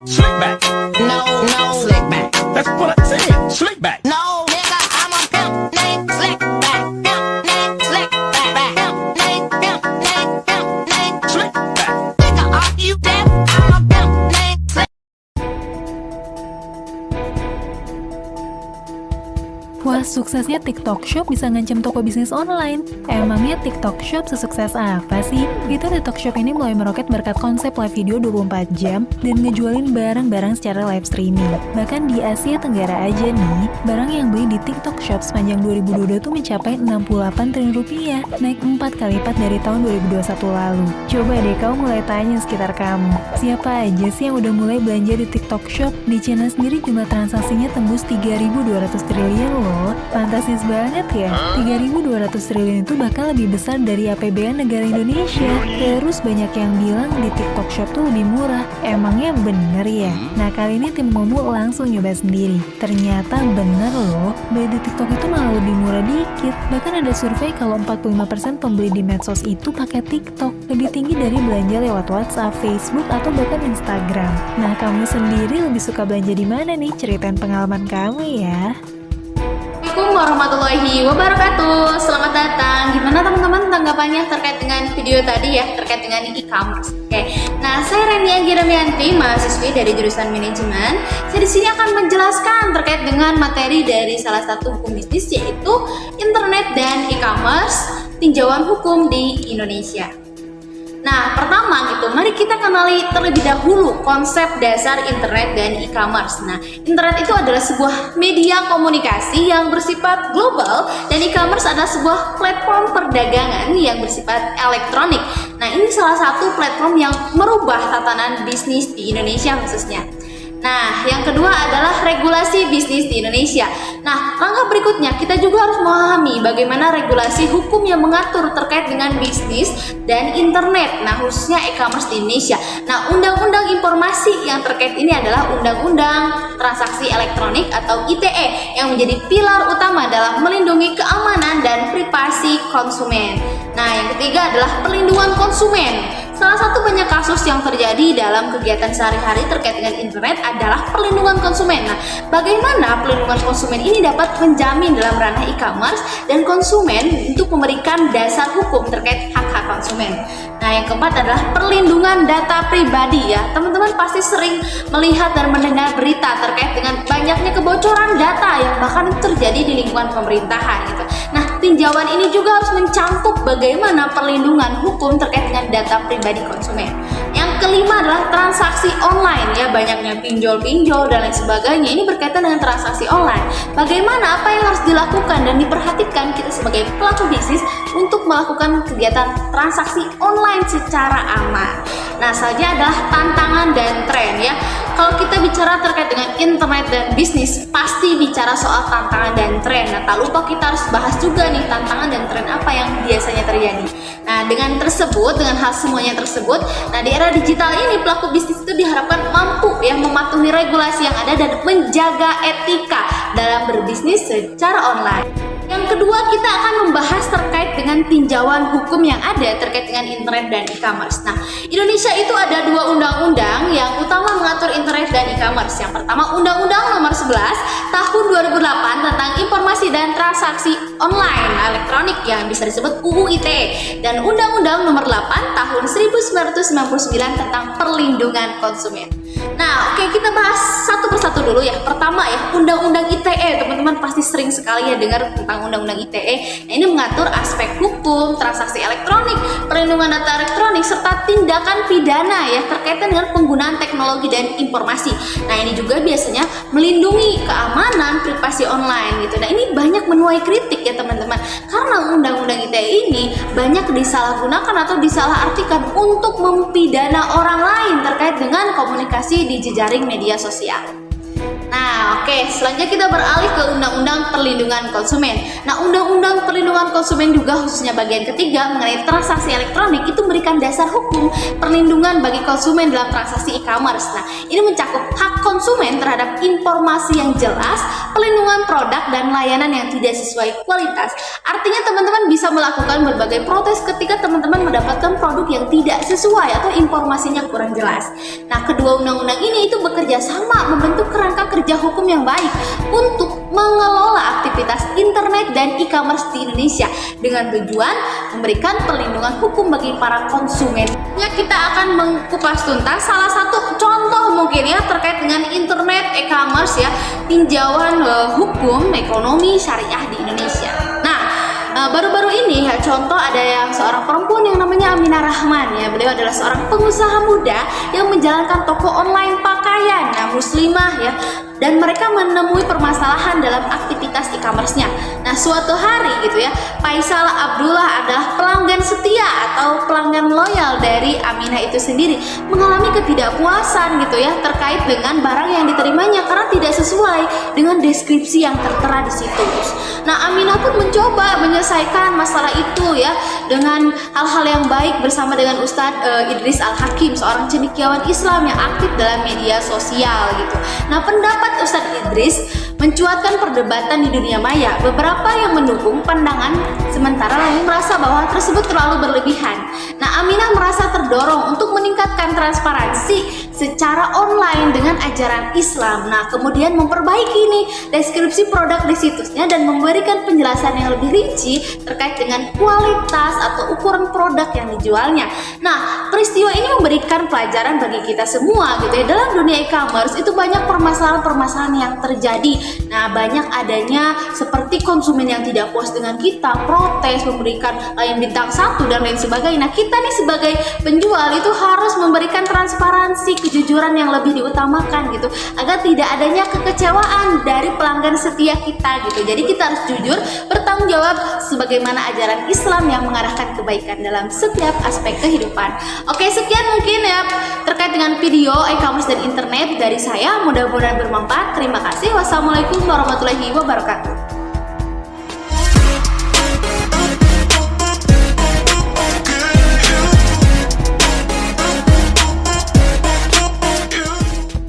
Slick back. No, slick back. That's what I said. Slick back. No, nigga, I'm a pimp named Slick back. Pimp named Slick back. Pimp named Slick back. Nigga, are you deaf? I'm a pimp named Slick. Wah, suksesnya TikTok Shop bisa ngancam toko bisnis online. Emangnya TikTok Shop sesukses apa sih? Fitur TikTok Shop ini mulai meroket berkat konsep live video 24 jam dan ngejualin barang-barang secara live streaming. Bahkan di Asia Tenggara aja nih, barang yang beli di TikTok Shop sepanjang 2022 tuh mencapai 68 triliun rupiah, naik 4 kali lipat dari tahun 2021 lalu. Coba deh kamu mulai tanya sekitar kamu, siapa aja sih yang udah mulai belanja di TikTok Shop? Di China sendiri jumlah transaksinya tembus 3.200 triliun loh. Fantastis banget ya. 3.200 triliun itu bahkan lebih besar dari APBN negara Indonesia. Terus banyak yang bilang di TikTok Shop tuh lebih murah. Emangnya bener ya? Nah, kali ini tim Momo langsung nyoba sendiri. Ternyata bener loh, beli di TikTok itu malah lebih murah dikit. Bahkan ada survei kalau 45% pembeli di medsos itu pakai TikTok, lebih tinggi dari belanja lewat WhatsApp, Facebook, atau bahkan Instagram. Nah, kamu sendiri lebih suka belanja di mana nih? Ceritain pengalaman kamu ya. Assalamualaikum warahmatullahi wabarakatuh. Selamat datang. Gimana teman-teman tanggapannya terkait dengan video tadi ya, terkait dengan e-commerce? Oke. Nah, saya Renia Giramianti, mahasiswi dari jurusan manajemen. Saya di sini akan menjelaskan terkait dengan materi dari salah satu hukum bisnis, yaitu internet dan e-commerce, tinjauan hukum di Indonesia. Nah, pertama gitu, mari kita kenali terlebih dahulu konsep dasar internet dan e-commerce. Nah, internet itu adalah sebuah media komunikasi yang bersifat global dan e-commerce adalah sebuah platform perdagangan yang bersifat elektronik. Nah, ini salah satu platform yang merubah tatanan bisnis di Indonesia khususnya. Nah, yang kedua adalah regulasi bisnis di Indonesia. Nah, langkah berikutnya kita juga harus memahami bagaimana regulasi hukum yang mengatur terkait dengan bisnis dan internet. Nah, khususnya e-commerce di Indonesia. Nah, undang-undang informasi yang terkait ini adalah Undang-Undang Transaksi Elektronik atau ITE yang menjadi pilar utama dalam melindungi keamanan dan privasi konsumen. Nah, yang ketiga adalah perlindungan konsumen. Salah satu banyak kasus yang terjadi dalam kegiatan sehari-hari terkait dengan internet adalah perlindungan konsumen. Nah, bagaimana perlindungan konsumen ini dapat menjamin dalam ranah e-commerce dan konsumen untuk memberikan dasar hukum terkait hak-hak konsumen. Nah, yang keempat adalah perlindungan data pribadi ya. Teman-teman pasti sering melihat dan mendengar berita terkait dengan banyaknya kebocoran data yang bahkan terjadi di lingkungan pemerintahan gitu. Nah, tinjauan ini juga harus mencakup bagaimana perlindungan hukum terkait dengan data pribadi konsumen. Yang kelima adalah transaksi online ya, banyaknya pinjol-pinjol dan lain sebagainya. Ini berkaitan dengan transaksi online. Bagaimana apa yang harus dilakukan dan diperhatikan kita sebagai pelaku bisnis untuk melakukan kegiatan transaksi online secara aman. Nah, selanjutnya adalah tantangan dan tren ya. Kalau kita bicara terkait dengan internet dan bisnis, pasti bicara soal tantangan dan tren. Nah, tak lupa kita harus bahas juga nih tantangan dan tren apa yang biasanya terjadi. Nah, dengan hal semuanya tersebut, nah di era digital ini pelaku bisnis itu diharapkan mampu ya mematuhi regulasi yang ada dan menjaga etika dalam berbisnis secara online. Yang kedua, kita akan membahas terkait dengan tinjauan hukum yang ada terkait dengan internet dan e-commerce. Nah, Indonesia itu ada dua undang-undang yang utama mengatur internet dan e-commerce. Yang pertama, Undang-Undang Nomor 11 Tahun 2008 tentang Informasi dan Transaksi Online Elektronik yang bisa disebut UU ITE, dan Undang-Undang Nomor 8 Tahun 1999 tentang Perlindungan Konsumen. Nah, oke, kita bahas satu persatu dulu ya. Pertama ya, Undang-Undang ITE. Teman-teman pasti sering sekali ya dengar tentang Undang-Undang ITE. Nah, ini mengatur aspek hukum, transaksi elektronik, perlindungan data elektronik, serta tindakan pidana ya terkaitan dengan penggunaan teknologi dan informasi. Nah, ini juga biasanya melindungi keamanan privasi online gitu. Nah, ini banyak menuai kritik ya teman-teman, karena Undang-Undang ITE ini banyak disalahgunakan atau disalahartikan untuk mempidana orang lain terkait dengan komunikasi di jejaring media sosial. Nah, oke, selanjutnya kita beralih ke Undang-Undang Perlindungan Konsumen. Nah, Undang-Undang Perlindungan Konsumen juga khususnya bagian ketiga mengenai transaksi elektronik itu memberikan dasar hukum perlindungan bagi konsumen dalam transaksi e-commerce. Nah, ini mencakup hak konsumen terhadap informasi yang jelas, perlindungan produk dan layanan yang tidak sesuai kualitas. Artinya teman-teman bisa melakukan berbagai protes ketika teman-teman mendapatkan produk yang tidak sesuai atau informasinya kurang jelas. Nah, kedua undang-undang ini itu bekerja sama membentuk kerangka kerja hukum yang baik untuk mengelola aktivitas internet dan e-commerce di Indonesia dengan tujuan memberikan perlindungan hukum bagi para konsumen. Ya, kita akan mengupas tuntas salah satu contoh mungkin ya terkait dengan internet e-commerce ya, tinjauan hukum ekonomi syariah di Indonesia. Baru-baru ini ya contoh ada yang seorang perempuan yang namanya Aminah Rahman ya. Beliau adalah seorang pengusaha muda yang menjalankan toko online pakaian muslimah ya, dan mereka menemui permasalahan dalam aktivitas e-commerce-nya. Nah, suatu hari gitu ya, Faisal Abdullah adalah pelanggan setia atau pelanggan loyal dari Aminah itu sendiri, mengalami ketidakpuasan gitu ya terkait dengan barang yang diterimanya karena tidak sesuai dengan deskripsi yang tertera di situs. Nah, Aminah pun mencoba menyelesaikan masalah itu ya dengan hal-hal yang baik bersama dengan Ustadz Idris Al-Hakim, seorang cendekiawan Islam yang aktif dalam media sosial gitu. Nah, pendapat Ustadz Idris mencuatkan perdebatan di dunia maya. Beberapa yang mendukung pandangan, sementara lain merasa bahwa tersebut terlalu berlebihan. Nah, Aminah merasa terdorong untuk meningkatkan transparansi secara online dengan ajaran Islam. Nah, kemudian memperbaiki nih deskripsi produk di situsnya dan memberikan penjelasan yang lebih rinci terkait dengan kualitas atau ukuran produk yang dijualnya. Nah, peristiwa ini memberikan pelajaran bagi kita semua gitu ya. Dalam dunia e-commerce itu banyak permasalahan-permasalahan yang terjadi. Nah, banyak adanya seperti konsumen yang tidak puas dengan kita, protes, memberikan layan bintang 1 dan lain sebagainya. Nah, kita nih sebagai penjual itu harus memberikan transparansi, kejujuran yang lebih diutamakan gitu, agar tidak adanya kekecewaan dari pelanggan setia kita gitu. Jadi kita harus jujur, bertanggung jawab sebagaimana ajaran Islam yang mengarahkan kebaikan dalam setiap aspek kehidupan. Oke, sekian mungkin ya terkait dengan video e-commerce dan internet dari saya. Mudah-mudahan bermanfaat. Terima kasih. Wassalamualaikum warahmatullahi wabarakatuh.